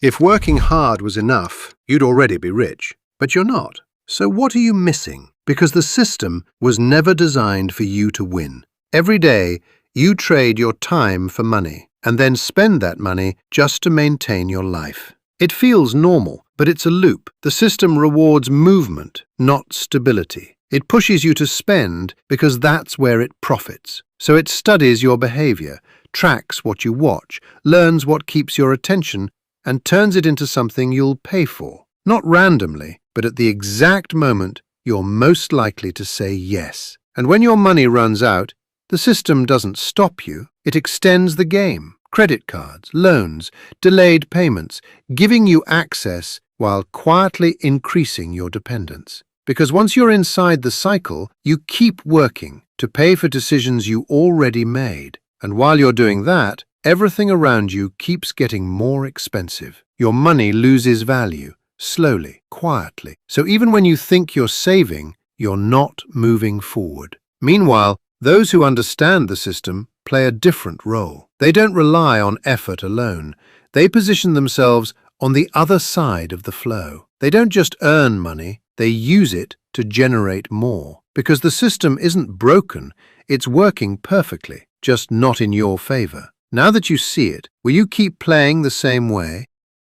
If working hard was enough, you'd already be rich. But you're not. So what are you missing? Because the system was never designed for you to win. Every day, you trade your time for money, and then spend that money just to maintain your life. It feels normal, but it's a loop. The system rewards movement, not stability. It pushes you to spend because that's where it profits. So it studies your behavior, tracks what you watch, learns what keeps your attention, and turns it into something you'll pay for. Not randomly, but at the exact moment you're most likely to say yes. And when your money runs out, the system doesn't stop you, it extends the game. Credit cards, loans, delayed payments, giving you access while quietly increasing your dependence. Because once you're inside the cycle, you keep working to pay for decisions you already made. And while you're doing that, everything around you keeps getting more expensive. Your money loses value, slowly, quietly. So even when you think you're saving, you're not moving forward. Meanwhile, those who understand the system play a different role. They don't rely on effort alone. They position themselves on the other side of the flow. They don't just earn money, they use it to generate more. Because the system isn't broken, it's working perfectly, just not in your favor. Now that you see it, will you keep playing the same way?